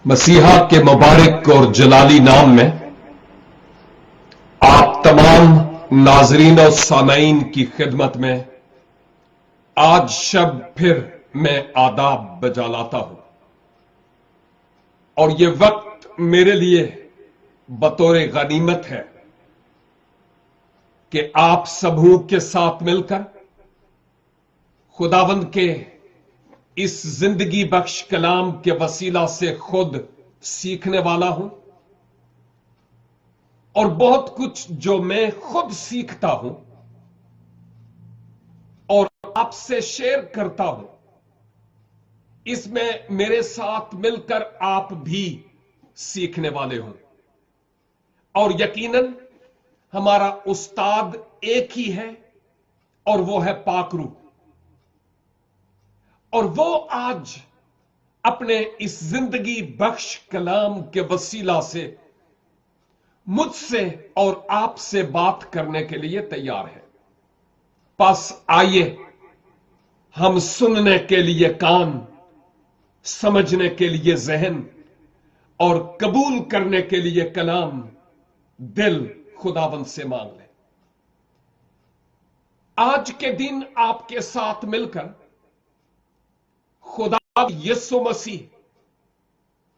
مسیحا کے مبارک اور جلالی نام میں آپ تمام ناظرین اور سامعین کی خدمت میں آج شب پھر میں آداب بجا لاتا ہوں، اور یہ وقت میرے لیے بطور غنیمت ہے کہ آپ سبوں کے ساتھ مل کر خداوند کے اس زندگی بخش کلام کے وسیلہ سے خود سیکھنے والا ہوں، اور بہت کچھ جو میں خود سیکھتا ہوں اور آپ سے شیئر کرتا ہوں، اس میں میرے ساتھ مل کر آپ بھی سیکھنے والے ہوں۔ اور یقیناً ہمارا استاد ایک ہی ہے، اور وہ ہے پاک روح، اور وہ آج اپنے اس زندگی بخش کلام کے وسیلہ سے مجھ سے اور آپ سے بات کرنے کے لیے تیار ہے۔ پس آئیے ہم سننے کے لیے کان، سمجھنے کے لیے ذہن اور قبول کرنے کے لیے کلام دل خداوند سے مانگ لیں۔ آج کے دن آپ کے ساتھ مل کر خدا یسوع مسیح،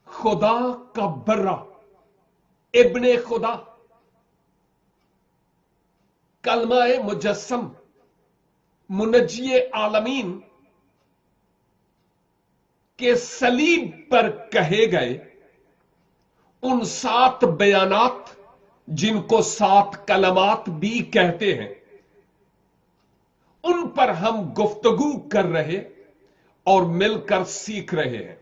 خدا کا برہ، ابن خدا، کلمہ مجسم، منجی عالمین کے صلیب پر کہے گئے ان 7 بیانات، جن کو 7 کلمات بھی کہتے ہیں، ان پر ہم گفتگو کر رہے اور مل کر سیکھ رہے ہیں۔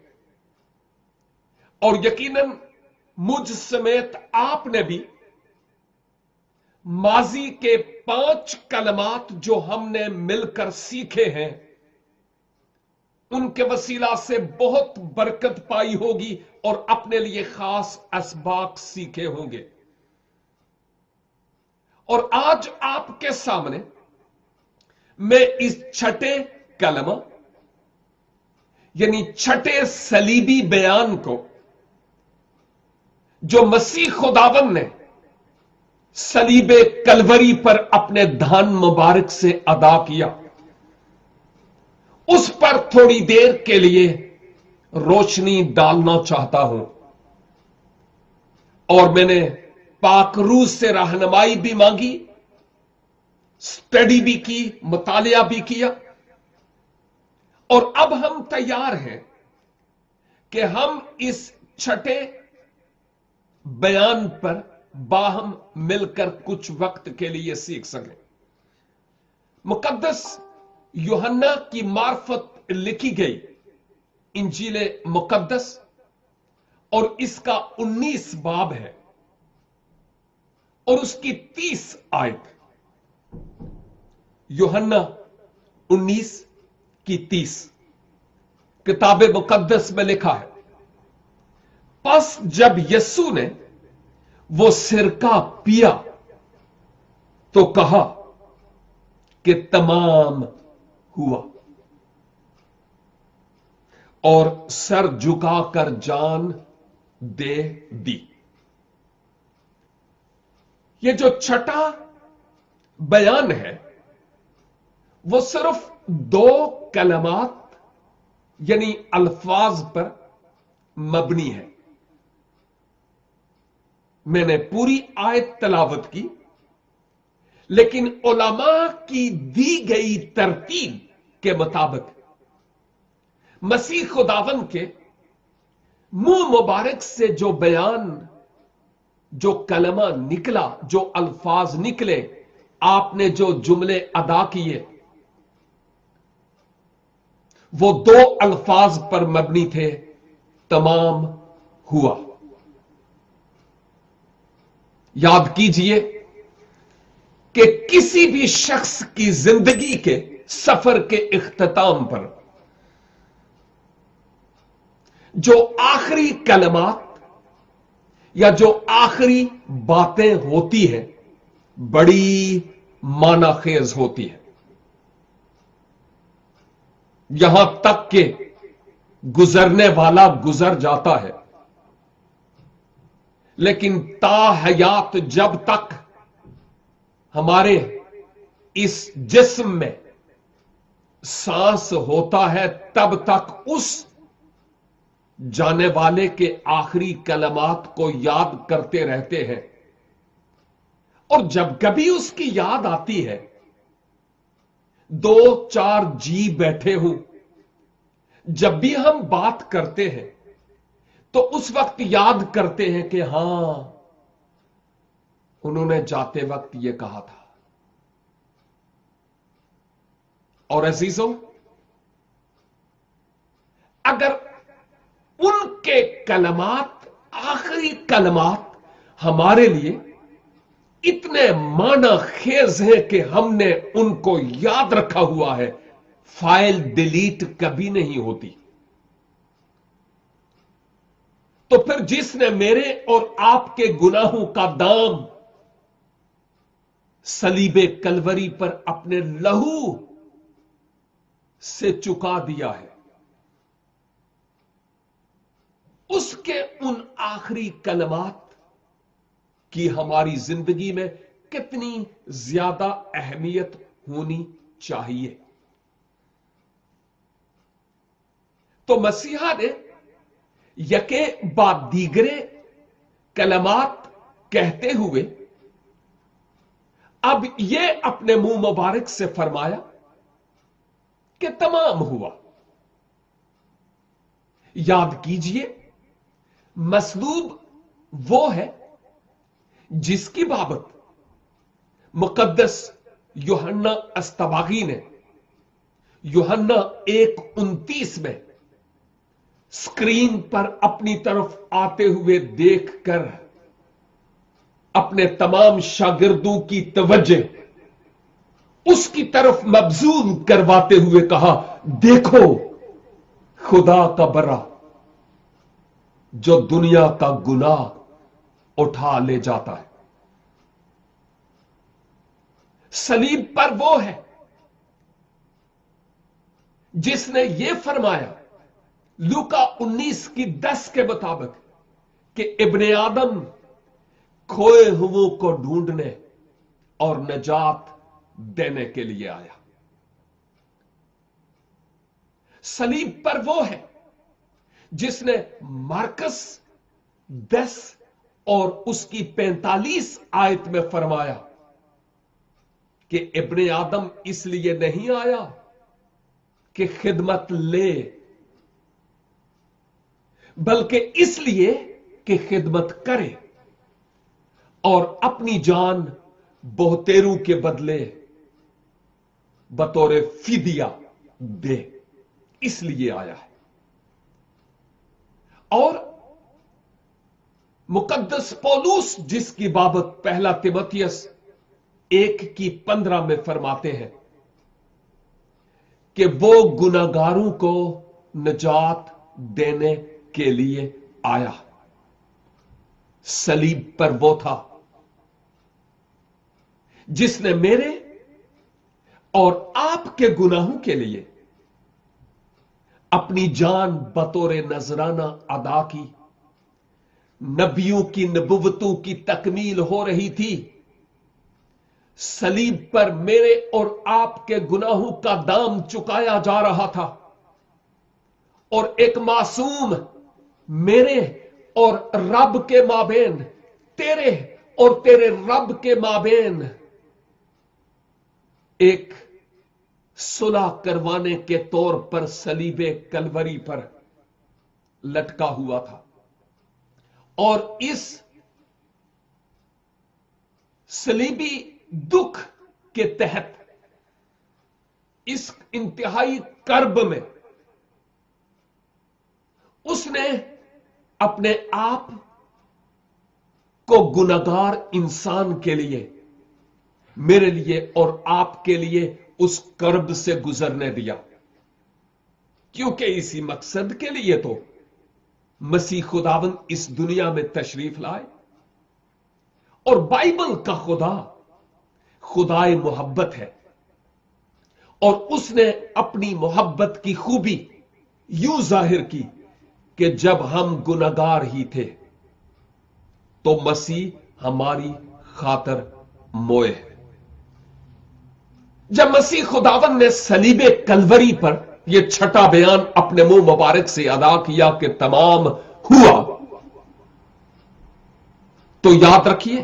اور یقیناً مجھ سمیت آپ نے بھی ماضی کے 5 کلمات جو ہم نے مل کر سیکھے ہیں، ان کے وسیلہ سے بہت برکت پائی ہوگی اور اپنے لیے خاص اسباق سیکھے ہوں گے۔ اور آج آپ کے سامنے میں اس چھٹے کلمہ یعنی چھٹے صلیبی بیان کو، جو مسیح خداوند نے صلیب کلوری پر اپنے دھان مبارک سے ادا کیا، اس پر تھوڑی دیر کے لیے روشنی ڈالنا چاہتا ہوں۔ اور میں نے پاک روح سے رہنمائی بھی مانگی، سٹڈی بھی کی، مطالعہ بھی کیا، اور اب ہم تیار ہیں کہ ہم اس چھٹے بیان پر باہم مل کر کچھ وقت کے لیے سیکھ سکیں۔ مقدس یوحنا کی معرفت لکھی گئی انجیل مقدس، اور اس کا 19 باب ہے اور اس کی 30 آیت۔ یوحنا 19 کی 30 کتاب مقدس میں لکھا ہے، پس جب یسوع نے وہ سرکہ پیا تو کہا کہ تمام ہوا، اور سر جھکا کر جان دے دی۔ یہ جو چھٹا بیان ہے وہ صرف 2 کلمات یعنی الفاظ پر مبنی ہے۔ میں نے پوری آیت تلاوت کی، لیکن علماء کی دی گئی ترتیب کے مطابق مسیح خداوند کے منہ مبارک سے جو بیان، جو کلمہ نکلا، جو الفاظ نکلے، آپ نے جو جملے ادا کیے، وہ 2 الفاظ پر مبنی تھے: تمام ہوا۔ یاد کیجئے کہ کسی بھی شخص کی زندگی کے سفر کے اختتام پر جو آخری کلمات یا جو آخری باتیں ہوتی ہیں بڑی معنی خیز ہوتی ہیں، یہاں تک کہ گزرنے والا گزر جاتا ہے लेकिन ताहयात जब तक हमारे इस जिस्म में सांस होता है, तब तक उस जाने वाले के आखिरी कलमात को याद करते रहते हैं। और जब कभी उसकी याद आती है, 2-4 जी बैठे हों, जब भी हम बात करते हैं तो उस वक्त याद करते हैं कि हां, उन्होंने जाते वक्त यह कहा था। और अजीजों, अगर उनके कलमात, आखिरी कलमात हमारे लिए इतने माना खेज हैं कि हमने उनको याद रखा हुआ है, फाइल डिलीट कभी नहीं होती, तो फिर जिसने मेरे और आपके गुनाहों का दाम सलीबे कलवरी पर अपने लहू से चुका दिया है, उसके उन आखिरी कलमात की हमारी जिंदगी में कितनी ज्यादा अहमियत होनी चाहिए। तो मसीहा ने यके बाद दीगरे कलमात कहते हुए अब यह अपने मुंह मुबारक से फरमाया कि तमाम हुआ। याद कीजिए, मसलूब वो है जिसकी बाबत मुकद्दस यूहन्ना अस्तबागी ने यूहन्ना 1:29 में स्क्रीन पर अपनी तरफ आते हुए देखकर अपने तमाम शागिर्दों की तवज्जो उसकी तरफ मबजूल करवाते हुए कहा, देखो खुदा का बरा जो दुनिया का गुनाह उठा ले जाता है। सलीब पर वो है जिसने यह फरमाया लूका 19:10 के मुताबिक कि इब्ने आदम खोए हुओं को ढूंढने और निजात देने के लिए आया। सलीब पर वो है जिसने मार्कस 10 और उसकी 45 आयत में फरमाया कि इब्ने आदम इसलिए नहीं आया कि खिदमत ले, बल्कि इसलिए कि खिदमत करे और अपनी जान बहुतेरों के बदले बतौर फिदिया दे, इसलिए आया है। और मुकद्दस पौलुस जिसकी बाबत पहला तिमोथियस 1:15 में फरमाते हैं कि वो गुनाहगारों को निजात देने के लिए आया। सलीब पर वो था जिसने मेरे और आपके गुनाहों के लिए अपनी जान बतौर नजराना अदा की। नबियों की नबुवतों की तकमील हो रही थी। सलीब पर मेरे और आपके गुनाहों का दाम चुकाया जा रहा था और एक मासूम मेरे और रब के माबेन, तेरे और तेरे रब के माबेन एक सुलह करवाने के तौर पर सलीबे कलवरी पर लटका हुआ था। और इस सलीबी दुख के तहत, इस इंतहाई कर्ब में उसने अपने आप को गुनहगार इंसान के लिए, मेरे लिए और आपके लिए उस कर्ब से गुजरने दिया, क्योंकि इसी मकसद के लिए तो मसीह खुदावंद इस दुनिया में तशरीफ लाए। और बाइबल का खुदा खुदाए मोहब्बत है और उसने अपनी मोहब्बत की खूबी यूं जाहिर की कि जब हम गुनहगार ही थे तो मसीह हमारी खातर मोए है। जब मसीह खुदावन ने सलीबे कलवरी पर यह छठा बयान अपने मुंह मुबारक से अदा किया कि तमाम हुआ, तो याद रखिए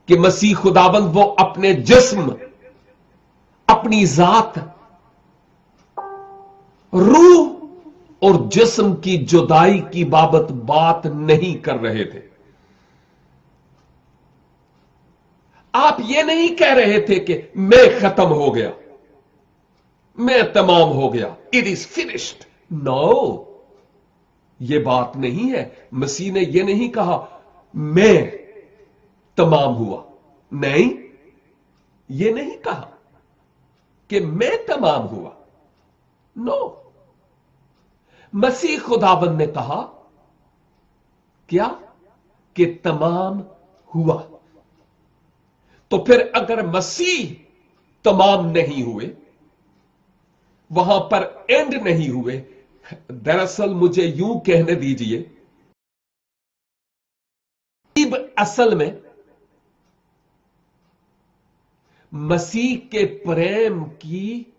कि मसीह खुदावन वो अपने जिस्म, अपनी जात, रूह और जिस्म की जुदाई की बाबत बात नहीं कर रहे थे। आप ये नहीं कह रहे थे कि मैं खत्म हो गया, मैं तमाम हो गया, इट इज फिनिश्ड। नो, ये बात नहीं है। मसीह ने यह नहीं कहा मैं तमाम हुआ, नहीं, यह नहीं कहा कि मैं तमाम हुआ। नो, मसीह खुदाबंद ने कहा क्या? कि तमाम हुआ। तो फिर अगर मसीह तमाम नहीं हुए, वहां पर एंड नहीं हुए, दरअसल मुझे यूं कहने दीजिए, असल में मसीह के प्रेम की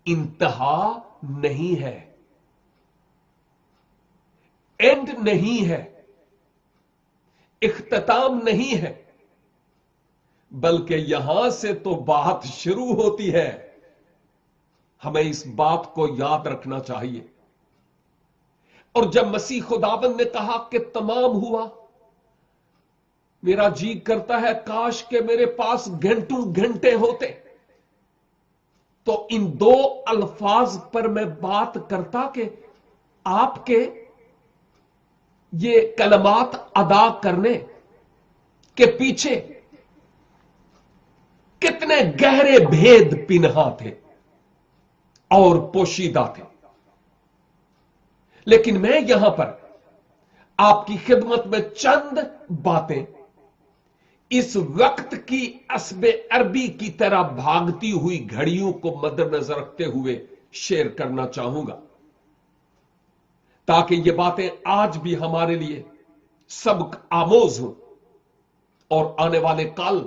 इंतहा नहीं है, एंड नहीं है, इख्तिताम नहीं है, बल्कि यहां से तो बात शुरू होती है। हमें इस बात को याद रखना चाहिए। और जब मसीह खुदाबंद ने कहा कि तमाम हुआ, मेरा जी करता है काश के मेरे पास घंटों घंटे होते तो इन दो अल्फाज पर मैं बात करता कि आपके ये कलमात अदा करने के पीछे कितने गहरे भेद पिन्हा थे और पोशीदा थे। लेकिन मैं यहां पर आपकी खिदमत में चंद बातें इस वक्त की अस्बे अरबी की तरह भागती हुई घड़ियों को मद्देनजर रखते हुए शेयर करना चाहूंगा, ताकि ये बातें आज भी हमारे लिए सबक आमोज हों और आने वाले कल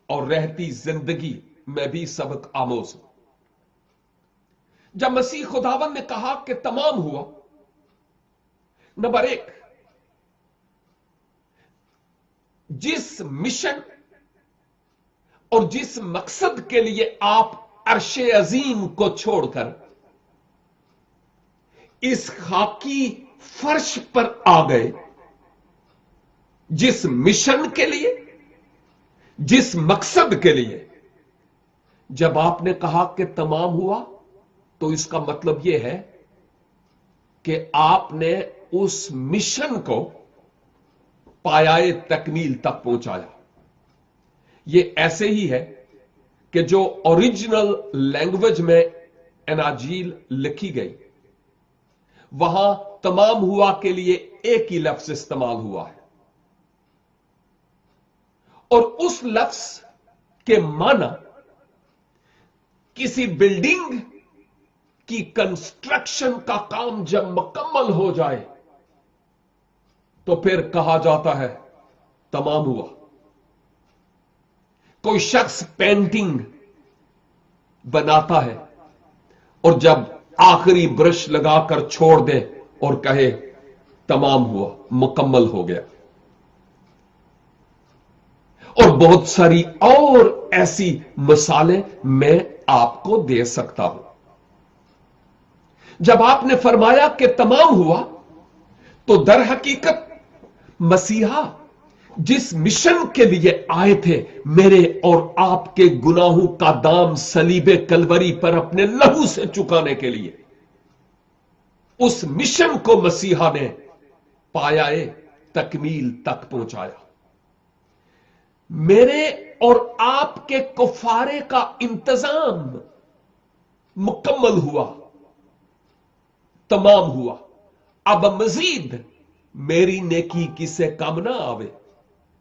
और रहती जिंदगी में भी सबक आमोज हो। जब मसीह खुदावन ने कहा कि तमाम हुआ, नंबर एक, जिस मिशन और जिस मकसद के लिए आप अर्शे अजीम को छोड़कर इस खाकी फर्श पर आ गए, जिस मिशन के लिए, जिस मकसद के लिए, जब आपने कहा कि तमाम हुआ, तो इसका मतलब यह है कि आपने उस मिशन को पायाए तकमील तक पहुंचाया। यह ऐसे ही है कि जो ओरिजिनल लैंग्वेज में एनाजील लिखी गई, वहां तमाम हुआ के लिए एक ही लफ्ज इस्तेमाल हुआ है, और उस लफ्ज के माना किसी बिल्डिंग की कंस्ट्रक्शन का काम जब मुकम्मल हो जाए तो फिर कहा जाता है तमाम हुआ। कोई शख्स पेंटिंग बनाता है और जब आखिरी ब्रश लगाकर छोड़ दे और कहे तमाम हुआ, मुकम्मल हो गया। और बहुत सारी और ऐसी मिसालें मैं आपको दे सकता हूं। जब आपने फरमाया कि तमाम हुआ, तो दर हकीकत मसीहा जिस मिशन के लिए आए थे, मेरे और आपके गुनाहों का दाम सलीबे कलवरी पर अपने लहू से चुकाने के लिए, उस मिशन को मसीहा ने पायाए तकमील तक पहुंचाया। मेरे और आपके कुफारे का इंतजाम मुकम्मल हुआ, तमाम हुआ। अब मजीद मेरी नेकी किसे कम ना आवे,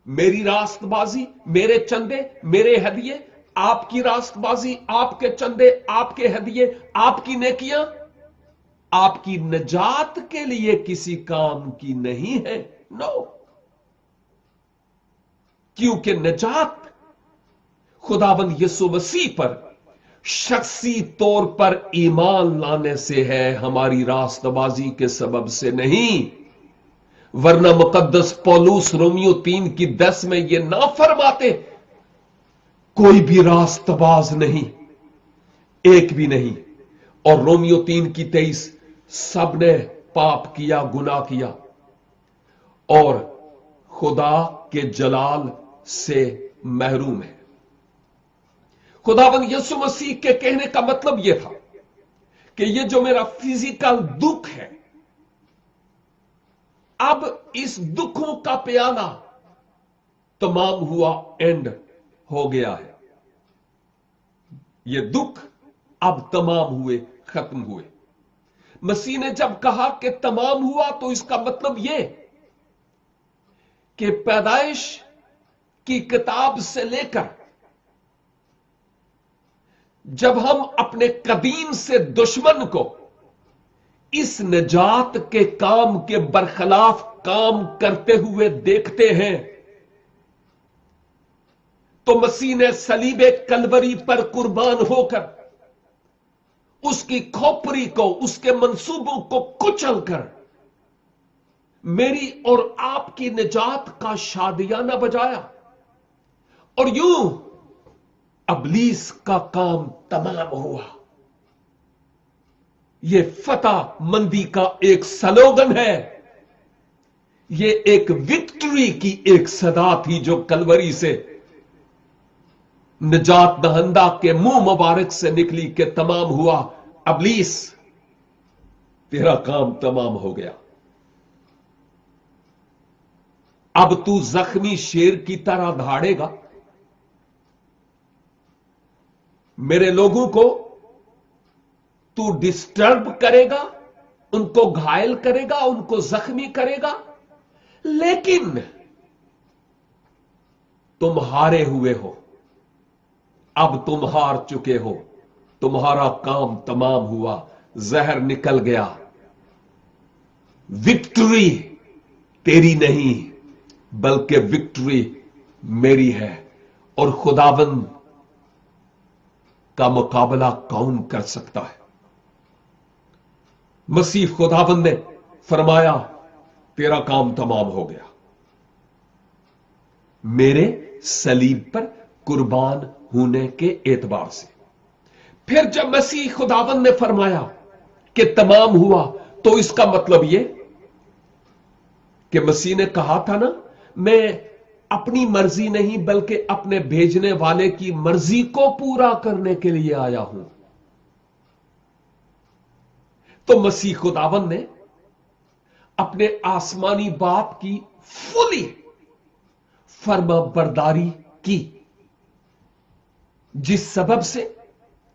मेरी रास्तबाजी, मेरे चंदे, मेरे हदिये, आपकी रास्तबाजी, आपके चंदे, आपके हदिये, आपकी नेकियां आपकी नजात के लिए किसी काम की नहीं है। नो, क्योंकि निजात खुदावंद यीशु मसीह पर शख्सी तौर पर ईमान लाने से है, हमारी रास्तबाजी के सबब से नहीं। वरना मुकद्दस पौलुस रोमियो 3:10 में यह ना फरमाते, कोई भी रास्तबाज नहीं, एक भी नहीं। और रोमियो 3:23, सबने पाप किया, गुनाह किया और खुदा के जलाल से महरूम है। खुदावंद यीशु मसीह के कहने का मतलब यह था कि यह जो मेरा फिजिकल दुख है, अब इस दुखों का प्याला तमाम हुआ, एंड हो गया है। ये दुख अब तमाम हुए, खत्म हुए। मसीह ने जब कहा कि तमाम हुआ, तो इसका मतलब यह कि पैदाइश की किताब से लेकर जब हम अपने कदीम से दुश्मन को इस निजात के काम के बरखिलाफ काम करते हुए देखते हैं, तो मसीह ने सलीबे कलवरी पर कुर्बान होकर उसकी खोपड़ी को, उसके मंसूबों को कुचलकर मेरी और आपकी निजात का शादियाना बजाया, और यूं अबलीस का काम तमाम हुआ। यह फतह मंदी का एक स्लोगन है, यह एक विक्ट्री की एक सदा थी जो कलवरी से निजात दहंदा के मुंह मुबारक से निकली कि तमाम हुआ, अबलीस तेरा काम तमाम हो गया। अब तू जख्मी शेर की तरह दहाड़ेगा, मेरे लोगों को तू डिस्टर्ब करेगा, उनको घायल करेगा, उनको जख्मी करेगा, लेकिन तुम हारे हुए हो। अब तुम हार चुके हो, तुम्हारा काम तमाम हुआ, जहर निकल गया। विक्ट्री तेरी नहीं, बल्कि विक्ट्री मेरी है। और खुदावंद का मुकाबला कौन कर सकता है? मसीह खुदावंद ने फरमाया, तेरा काम तमाम हो गया, मेरे सलीब पर कुर्बान होने के एतबार से। फिर जब मसीह खुदावंद ने फरमाया कि तमाम हुआ, तो इसका मतलब यह कि मसीह ने कहा था ना, मैं अपनी मर्जी नहीं बल्कि अपने भेजने वाले की मर्जी को पूरा करने के लिए आया हूं। तो मसीह खुदावंद ने अपने आसमानी बाप की फुली फर्माबरदारी की, जिस सबब से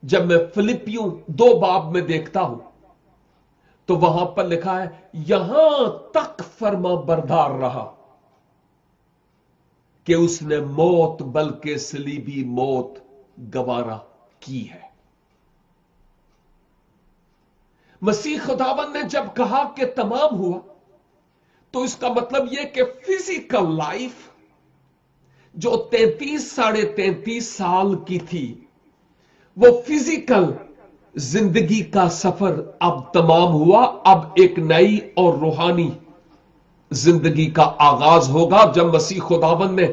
जब मैं फिलिपियों 2 बाब में देखता हूं तो वहां पर लिखा है, यहां तक फर्माबरदार रहा कि उसने मौत बल्कि सलीबी मौत गवारा की है। मसीह खुदावंद ने जब कहा कि तमाम हुआ, तो इसका मतलब यह कि फिजिकल लाइफ जो 33-33.5 साल की थी, वो फिजिकल जिंदगी का सफर अब तमाम हुआ। अब एक नई और रूहानी जिंदगी का आगाज होगा। जब मसीह खुदावंद ने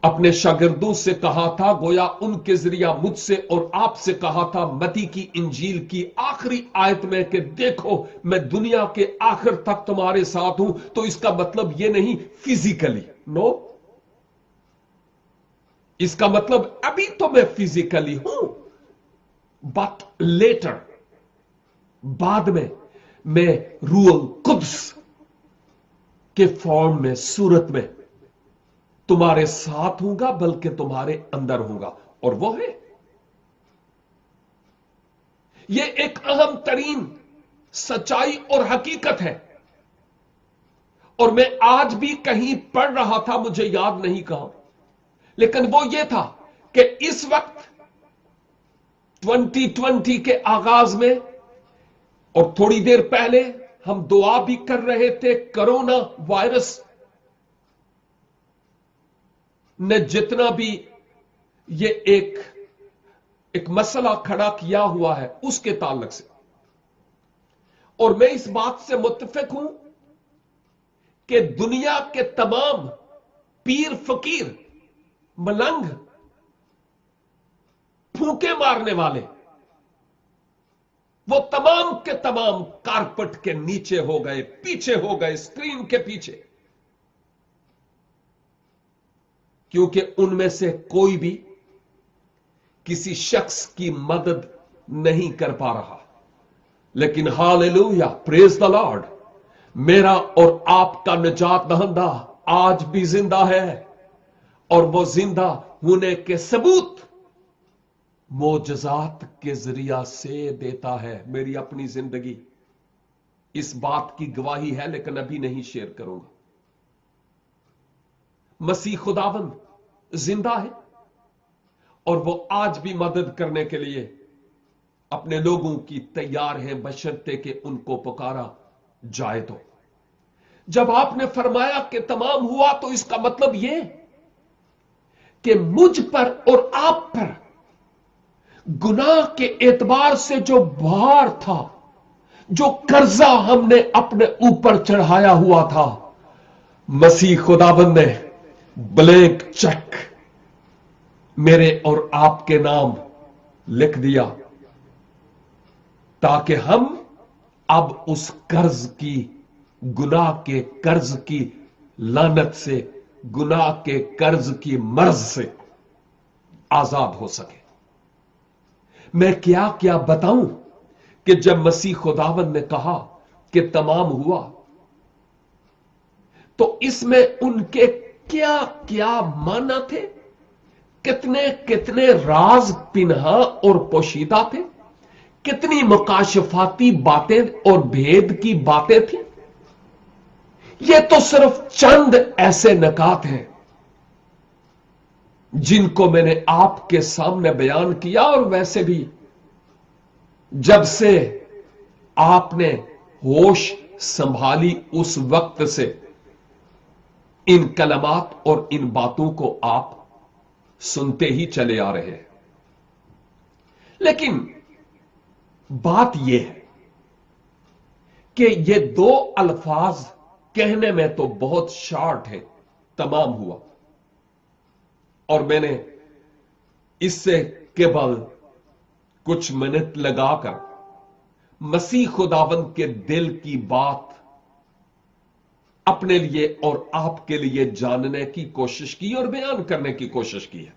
अपने शागिर्दों से कहा था, गोया उनके जरिया मुझसे और आपसे कहा था, मती की इंजील की आखिरी आयत में कि देखो मैं दुनिया के आखिर तक तुम्हारे साथ हूं, तो इसका मतलब यह नहीं फिजिकली, नो, इसका मतलब अभी तो मैं फिजिकली हूं, बट लेटर, बाद में मैं रूह कुद्स के फॉर्म में, सूरत में तुम्हारे साथ हूंगा, बल्कि तुम्हारे अंदर हूंगा। और वो है, यह एक अहम तरीन सच्चाई और हकीकत है। और मैं आज भी कहीं पढ़ रहा था, मुझे याद नहीं कहां, लेकिन वो ये था कि इस वक्त 2020 के आगाज में और थोड़ी देर पहले हम दुआ भी कर रहे थे, कोरोना वायरस ने जितना भी ये एक मसला खड़ा किया हुआ है उसके ताल्लुक से, और मैं इस बात से मुत्तफिक हूं कि दुनिया के तमाम पीर फकीर, मलंग, फूंके मारने वाले, वो तमाम के तमाम कारपेट के नीचे हो गए, पीछे हो गए, स्क्रीन के पीछे, क्योंकि उनमें से कोई भी किसी शख्स की मदद नहीं कर पा रहा। लेकिन हालेलुया, प्रेज द लॉर्ड, मेरा और आपका निजात दहंदा आज भी जिंदा है, और वो जिंदा होने के सबूत मोजज़ात के जरिया से देता है। मेरी अपनी जिंदगी इस बात की गवाही है, लेकिन अभी नहीं शेयर करूंगा। मसीह खुदावंद जिंदा है, और वो आज भी मदद करने के लिए अपने लोगों की तैयार है, बशर्ते कि उनको पुकारा जाए। तो जब आपने फरमाया कि तमाम हुआ, तो इसका मतलब यह कि मुझ पर और आप पर गुनाह के एतबार से जो भार था, जो कर्जा हमने अपने ऊपर चढ़ाया हुआ था, मसीह खुदाबंद ने ब्लैंक चेक मेरे और आपके नाम लिख दिया, ताकि हम अब उस कर्ज की, गुनाह के कर्ज की लानत से, गुनाह के कर्ज की मर्ज से आजाद हो सके। मैं क्या क्या बताऊं कि जब मसीह खुदावंद ने कहा कि तमाम हुआ, तो इसमें उनके क्या क्या माना थे, कितने कितने राज पिन्हा और पोशीदा थे, कितनी मुकाशफाती बातें और भेद की बातें थी। ये तो सिर्फ चंद ऐसे नकात हैं जिनको मैंने आपके सामने बयान किया, और वैसे भी जब से आपने होश संभाली उस वक्त से इन कलमात और इन बातों को आप सुनते ही चले आ रहे हैं। लेकिन बात यह है कि ये दो अल्फाज कहने में तो बहुत शॉर्ट है, तमाम हुआ, और मैंने इससे केवल कुछ मिनट लगाकर मसीह खुदावंद के दिल की बात अपने लिए और आपके लिए जानने की कोशिश की और बयान करने की कोशिश की है।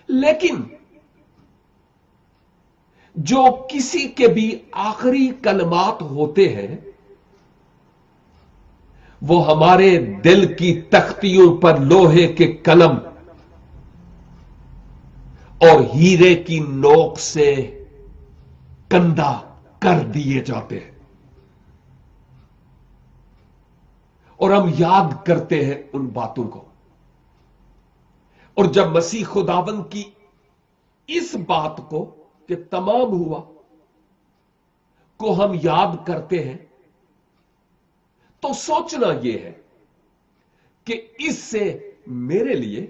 लेकिन जो किसी के भी आखिरी कलमात होते हैं, वो हमारे दिल की तख्तियों पर लोहे के कलम और हीरे की नोक से कंधा कर दिए जाते हैं, और हम याद करते हैं उन बातों को। और जब मसीह खुदावंद की इस बात को कि तमाम हुआ को हम याद करते हैं, तो सोचना यह है कि इससे मेरे लिए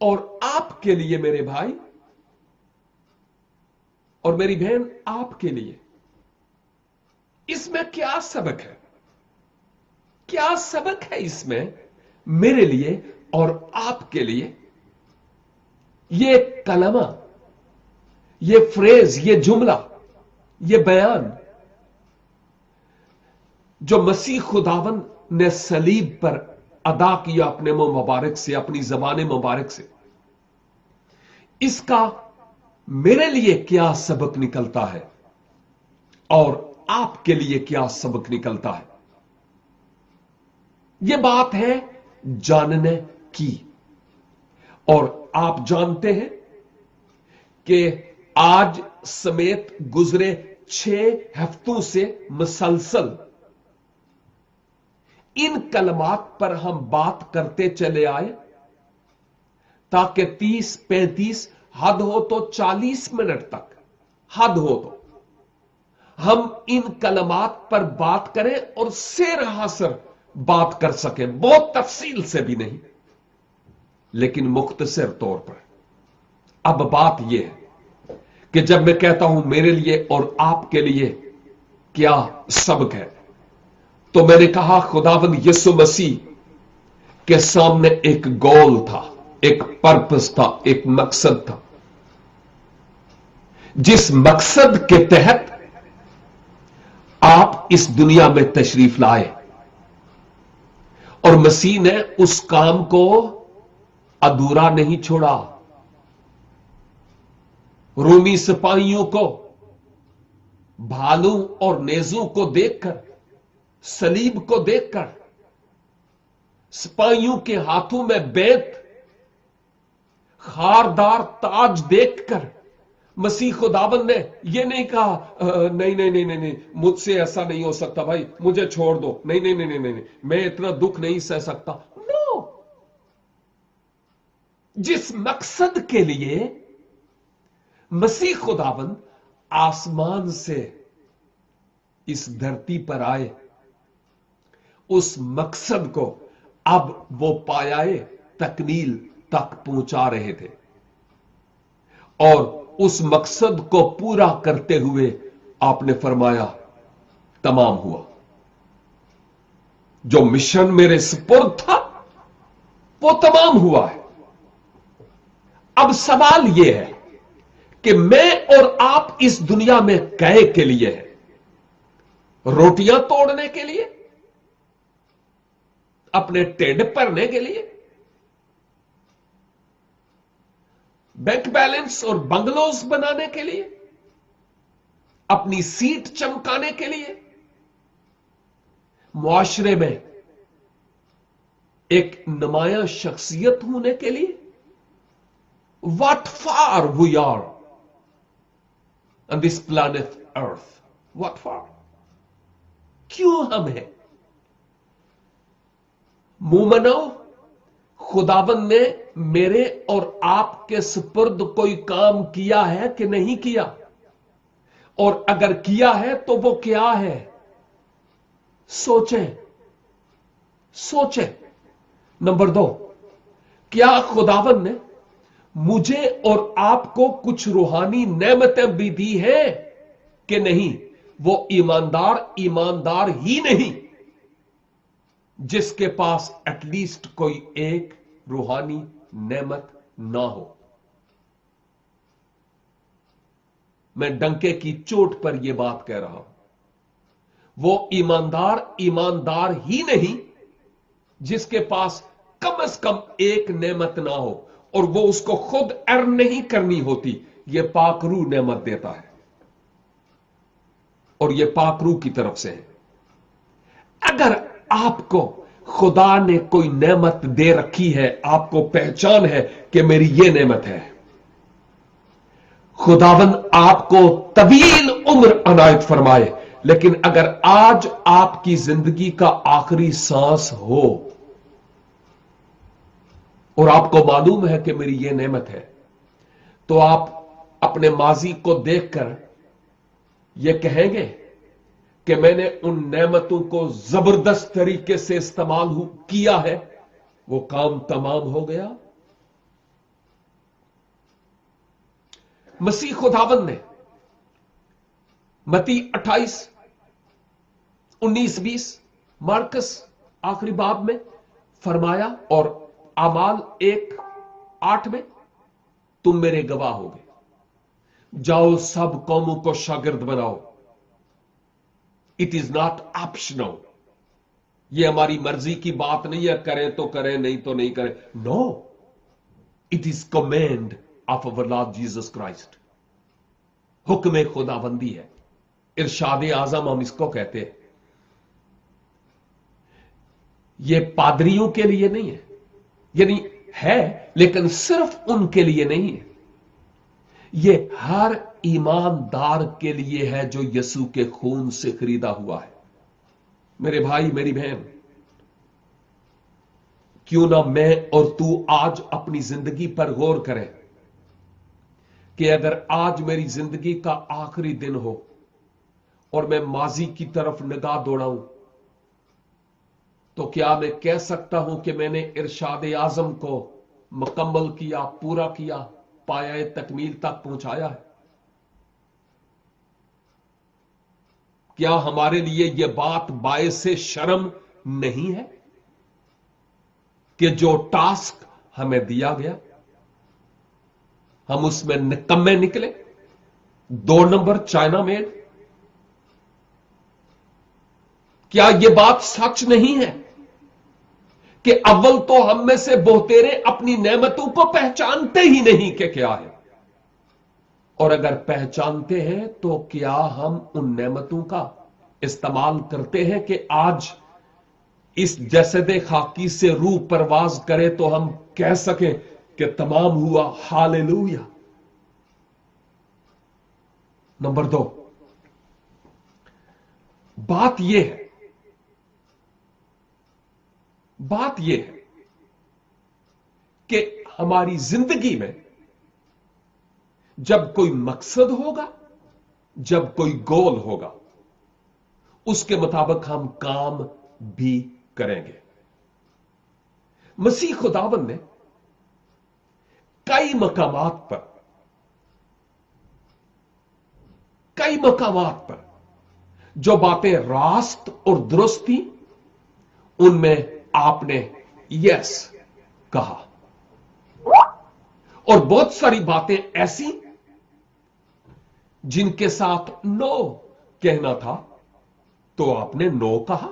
और आपके लिए, मेरे भाई और मेरी बहन, आपके लिए इसमें क्या सबक है, क्या सबक है इसमें मेरे लिए और आपके लिए। ये कलमा, ये फ्रेज, ये जुमला, ये बयान जो मसीह खुदावंद ने सलीब पर अदा किया अपने मुंह मुबारक से, अपनी ज़बान मुबारक से, इसका मेरे लिए क्या सबक निकलता है और आपके लिए क्या सबक निकलता है। यह बात है जानने की। और आप जानते हैं कि आज समेत गुजरे 6 हफ्तों से मुसलसल इन कलमात पर हम बात करते चले आए, ताकि 30-35 हद हो तो 40 मिनट तक, हद हो तो हम इन कलमात पर बात करें और सेर हासर बात कर सकें, बहुत तफसील से भी नहीं, लेकिन मुख्तसर तौर पर अब बात यह है कि जब मैं कहता हूं मेरे लिए और आपके लिए क्या सबक है, तो मैंने कहा खुदावंद यीशु मसीह के सामने एक गोल था, एक पर्पस था, एक मकसद था, जिस मकसद के तहत आप इस दुनिया में तशरीफ लाए, और मसीह ने उस काम को अधूरा नहीं छोड़ा। रोमी सिपाहियों को भालू और नेजों को देखकर, सलीब को देखकर, सिपाहियों के हाथों में बेत, खारदार ताज देखकर मसीह खुदाबंद ने यह नहीं कहा नहीं नहीं नहीं नहीं नहीं, मुझसे ऐसा नहीं हो सकता भाई, मुझे छोड़ दो, नहीं नहीं नहीं नहीं नहीं, मैं इतना दुख नहीं सह सकता। नो, जिस मकसद के लिए मसीह खुदाबंद आसमान से इस धरती पर आए, उस मकसद को अब वो पायाए तकमील तक पहुंचा रहे थे, और उस मकसद को पूरा करते हुए आपने फरमाया तमाम हुआ। जो मिशन मेरे सुपुर्द था वो तमाम हुआ है। अब सवाल यह है कि मैं और आप इस दुनिया में कै के लिए हैं? रोटियां तोड़ने के लिए? अपने टेढ़ भरने के लिए? बैंक बैलेंस और बंगलोज बनाने के लिए? अपनी सीट चमकाने के लिए? मुआशरे में एक नुमाया शख्सियत होने के लिए? What for we are on this planet Earth? What for? क्यों हम हैं? मोमनो, खुदावंद ने मेरे और आपके सुपुर्द कोई काम किया है कि नहीं किया? और अगर किया है तो वो क्या है? सोचें, सोचें। नंबर 2, क्या खुदावंद ने मुझे और आपको कुछ रूहानी नेमतें भी दी हैं कि नहीं? वो ईमानदार ही नहीं जिसके पास एटलीस्ट कोई एक रूहानी नेमत ना हो। मैं डंके की चोट पर यह बात कह रहा हूं। वो ईमानदार ही नहीं जिसके पास कम से कम एक नेमत ना हो, और वो उसको खुद अर्न नहीं करनी होती। यह पाकरू नेमत देता है, और यह पाकरू की तरफ से है। अगर आपको खुदा ने कोई नेमत दे रखी है, आपको पहचान है कि मेरी यह नेमत है, खुदावंद आपको तवील उम्र अनायत फरमाए। लेकिन अगर आज आपकी जिंदगी का आखिरी सांस हो और आपको मालूम है कि मेरी यह नेमत है, तो आप अपने माजी को देखकर यह कहेंगे कि मैंने उन नेमतों को जबरदस्त तरीके से इस्तेमाल किया है, वो काम तमाम हो गया। मसीह खुदावंद ने मत्ती 28, 19, 20, मार्कस आखिरी बाब में फरमाया, और आमाल 1:8 में तुम मेरे गवाह होगे। जाओ सब कौमों को शागिर्द बनाओ। It is not optional. यह हमारी मर्जी की बात नहीं है, करें तो करें, नहीं तो नहीं करें। No, it is command of our Lord Jesus Christ. हुक्म खुदाबंदी है, इरशाद आजम हम इसको कहते हैं। यह पादरियों के लिए नहीं है, यानी है लेकिन सिर्फ उनके लिए नहीं है। यह हर ईमानदार के लिए है जो यीशु के खून से खरीदा हुआ है। मेरे भाई, मेरी बहन, क्यों ना मैं और तू आज अपनी जिंदगी पर गौर करें कि अगर आज मेरी जिंदगी का आखिरी दिन हो और मैं माजी की तरफ निगाह दौड़ाऊं, तो क्या मैं कह सकता हूं कि मैंने इरशाद आजम को मुकम्मल किया, पूरा किया, पाया तकमील तक पहुंचाया है। क्या हमारे लिए यह बात बायसे शर्म नहीं है कि जो टास्क हमें दिया गया हम उसमें निकम्मे निकले? 2 नंबर चाइना मेड। क्या यह बात सच नहीं है कि अव्वल तो हम में से बहुतेरे अपनी नेमतों को पहचानते ही नहीं कि क्या है, और अगर पहचानते हैं तो क्या हम उन नेमतों का इस्तेमाल करते हैं कि आज इस जसदे खाकी से रूह परवाज करे तो हम कह सकें कि तमाम हुआ, हालेलुया। नंबर 2, बात यह है कि हमारी जिंदगी में जब कोई मकसद होगा, जब कोई गोल होगा, उसके मुताबिक हम काम भी करेंगे। मसीह खुदावन ने कई मकामात पर जो बातें रास्त और दुरुस्त थी, उनमें आपने यस कहा, और बहुत सारी बातें ऐसी जिनके साथ नो कहना था तो आपने नो कहा।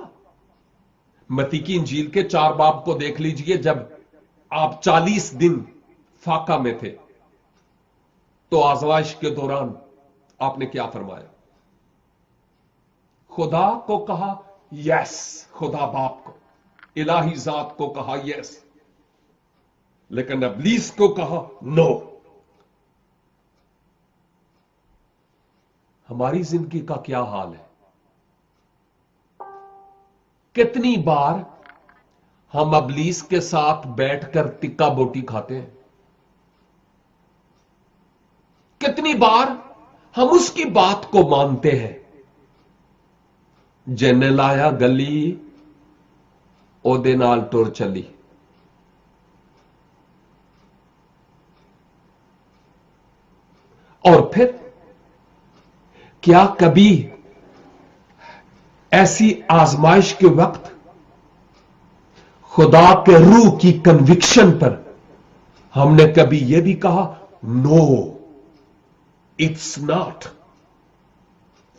मत्ती की इंजील के 4 बाब को देख लीजिए। जब आप 40 दिन फाका में थे तो आजमाइश के दौरान आपने क्या फरमाया? खुदा को कहा यस, खुदा बाप को, इलाही जात को कहा यस, लेकिन इब्लीस को कहा नो। हमारी जिंदगी का क्या हाल है? कितनी बार हम इब्लीस के साथ बैठकर टिक्का बोटी खाते हैं? कितनी बार हम उसकी बात को मानते हैं? जिन्ने लाया गली ओदे नाल टुर चली। और फिर क्या कभी ऐसी आजमाइश के वक्त खुदा के रूह की कन्विक्शन पर हमने कभी यह भी कहा no, it's not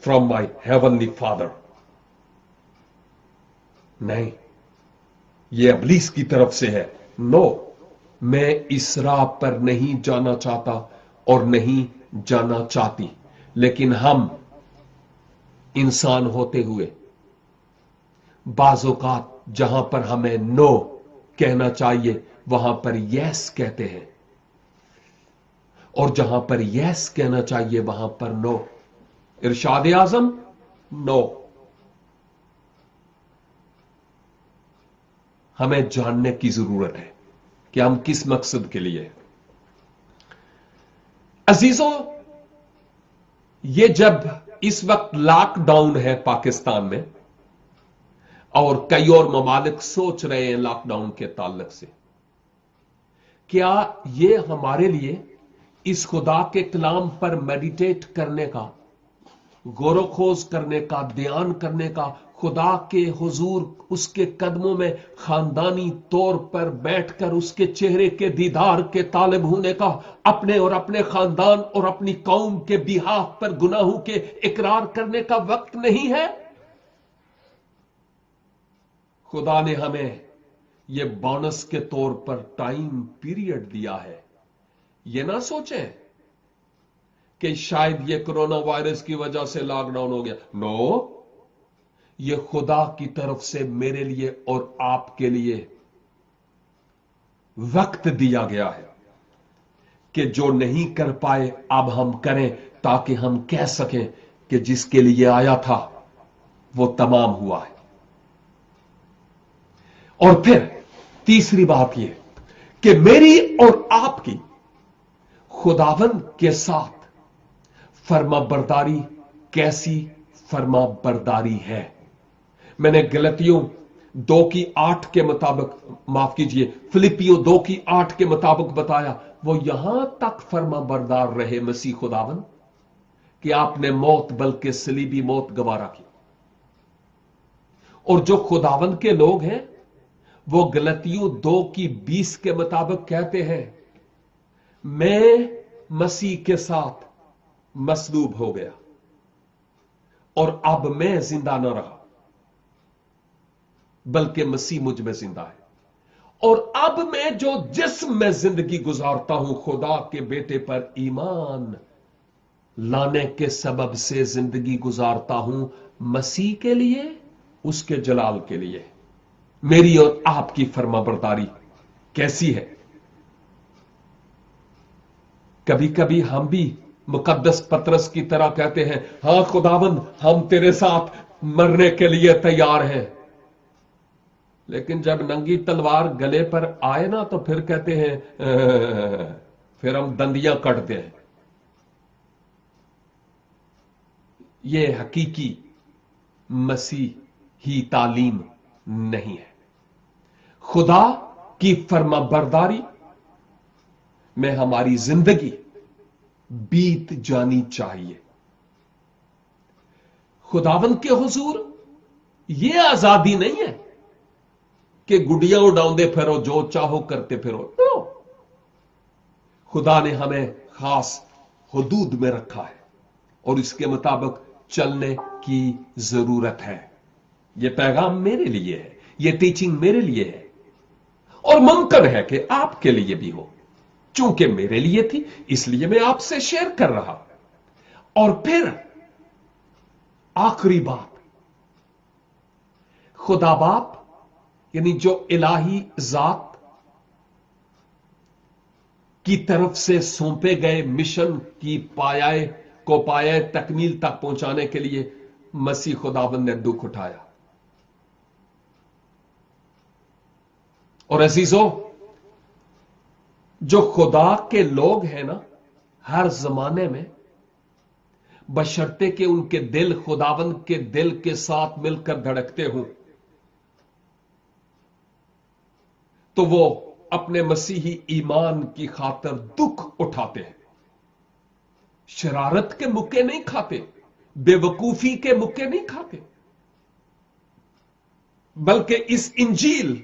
from my heavenly Father? नहीं, यह इब्लीस की तरफ से है। नो, मैं इस राह पर नहीं जाना चाहता और नहीं जाना चाहती। लेकिन हम इंसान होते हुए बाज़ औक़ात जहां पर हमें नो कहना चाहिए वहां पर यस कहते हैं, और जहां पर यस कहना चाहिए वहां पर नो। इरशाद आज़म नो। हमें जानने की जरूरत है कि हम किस मकसद के लिए। अजीजों, ये जब इस वक्त लॉकडाउन है पाकिस्तान में और कई और ममालिक सोच रहे हैं लॉकडाउन के ताल्लुक से, क्या ये हमारे लिए इस खुदा के कलाम पर मेडिटेट करने का, गौरखोज करने का, ध्यान करने का, खुदा के हुजूर उसके कदमों में खानदानी तौर पर बैठकर उसके चेहरे के दीदार के तालिब होने का, अपने और अपने खानदान और अपनी कौम के बिहाफ पर गुनाहों के इकरार करने का वक्त नहीं है? खुदा ने हमें यह बोनस के तौर पर टाइम पीरियड दिया है। यह ना सोचें कि शायद यह कोरोना वायरस की वजह से लॉकडाउन हो गया। नो, यह खुदा की तरफ से मेरे लिए और आपके लिए वक्त दिया गया है कि जो नहीं कर पाए अब हम करें, ताकि हम कह सकें कि जिसके लिए आया था वो तमाम हुआ है। और फिर तीसरी बात यह कि मेरी और आपकी खुदावंद के साथ फर्माबरदारी कैसी फर्माबरदारी है। मैंने गलतियों 2:8 के मुताबिक, माफ कीजिए, फिलिपियों 2:8 के मुताबिक बताया, वो यहां तक फर्मा बरदार रहे मसीह खुदावन कि आपने मौत बल्कि सलीबी मौत गवारा की। और जो खुदावन के लोग हैं वो गलतियों 2:20 के मुताबिक कहते हैं, मैं मसीह के साथ मसलूब हो गया और अब मैं जिंदा न रहा बल्कि मसीह मुझ में जिंदा है, और अब मैं जो जिस्म में जिंदगी गुजारता हूं खुदा के बेटे पर ईमान लाने के सबब से जिंदगी गुजारता हूं, मसीह के लिए, उसके जलाल के लिए। मेरी और आपकी फर्माबरदारी कैसी है? कभी कभी हम भी मुकद्दस पतरस की तरह कहते हैं, हां खुदावन हम तेरे साथ मरने के लिए तैयार हैं, लेकिन जब नंगी तलवार गले पर आए ना तो फिर कहते हैं फिर हम दंदियां कटते हैं। यह हकीकी मसीही तालीम नहीं है। खुदा की फर्माबरदारी में हमारी जिंदगी बीत जानी चाहिए। खुदावन के हुजूर यह आजादी नहीं है कि गुडियां उड़ाउंदे फिरो, जो चाहो करते फिरो। नो, खुदा ने हमें खास हुदूद में रखा है और इसके मुताबिक चलने की जरूरत है। यह पैगाम मेरे लिए है, यह टीचिंग मेरे लिए है, और मुमकिन है कि आपके लिए भी हो। चूंकि मेरे लिए थी इसलिए मैं आपसे शेयर कर रहा। और फिर आखिरी बात, खुदा बाप यानी जो इलाही जात की तरफ से सौंपे गए मिशन की पाया तकमील तक पहुंचाने के लिए मसीह खुदाबंद ने दुख उठाया। और अजीजों, जो खुदा के लोग हैं ना, हर जमाने में, बशर्ते कि उनके दिल खुदाबंद के दिल के साथ मिलकर धड़कते हों, तो वो अपने मसीही ईमान की खातिर दुख उठाते हैं। शरारत के मुक्के नहीं खाते, बेवकूफी के मुक्के नहीं खाते, बल्कि इस इंजील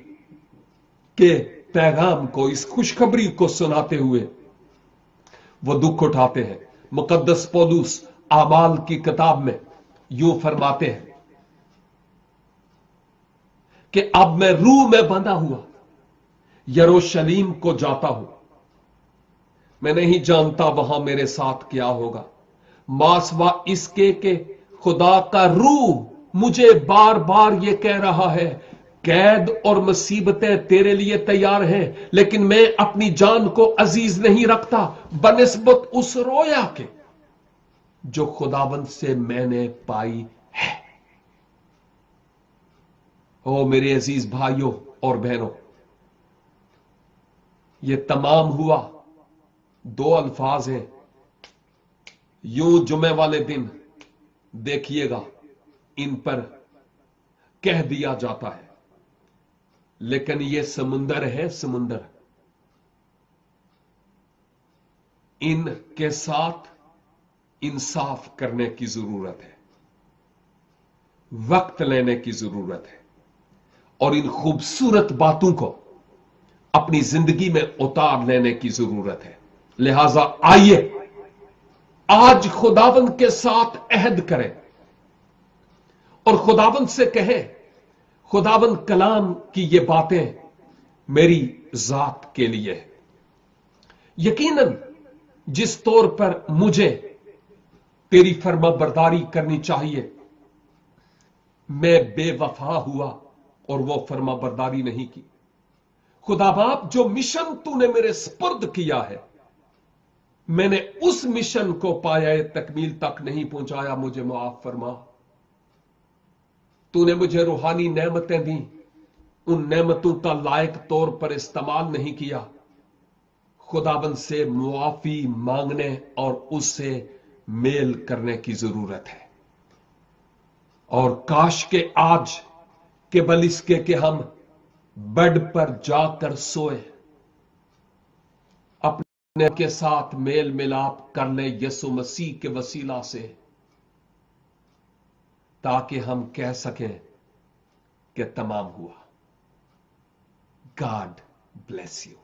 के पैगाम को, इस खुशखबरी को सुनाते हुए वो दुख उठाते हैं। मुकद्दस पौलुस आमाल की किताब में यूं फरमाते हैं कि अब मैं रूह में बंधा हुआ यरूशलेम को जाता हूं, मैं नहीं जानता वहां मेरे साथ क्या होगा। मासवा इसके के खुदा का रूह मुझे बार बार यह कह रहा है, कैद और मुसीबतें तेरे लिए तैयार हैं, लेकिन मैं अपनी जान को अजीज नहीं रखता बनिस्बत उस रोया के जो खुदावंद से मैंने पाई है। ओ मेरे अजीज भाइयों और बहनों, ये तमाम हुआ 2 अल्फाज हैं। यूं जुमे वाले दिन देखिएगा इन पर कह दिया जाता है, लेकिन ये समुंदर है, समुंदर। इनके साथ इंसाफ करने की जरूरत है, वक्त लेने की जरूरत है, और इन खूबसूरत बातों को अपनी जिंदगी में उतार लेने की जरूरत है। लिहाजा आइए आज खुदावंद के साथ अहद करें और खुदावंद से कहें, खुदावंद कलाम की ये बातें मेरी जात के लिए है। यकीनन जिस तौर पर मुझे तेरी फर्माबरदारी करनी चाहिए, मैं बेवफा हुआ और वो फर्माबरदारी नहीं की। खुदा बाप, जो मिशन तूने मेरे स्पुर्द किया है, मैंने उस मिशन को पाया तकमील तक नहीं पहुंचाया, मुझे माफ फरमा। तूने मुझे रूहानी नेमतें दी, उन नेमतों का लायक तौर पर इस्तेमाल नहीं किया। खुदाबंद से मुआफी मांगने और उससे मेल करने की जरूरत है। और काश के आज केवल इसके कि हम बेड पर जाकर सोए, अपने के साथ मेल मिलाप कर ले यीशु मसीह के वसीला से, ताकि हम कह सकें कि तमाम हुआ। God bless you.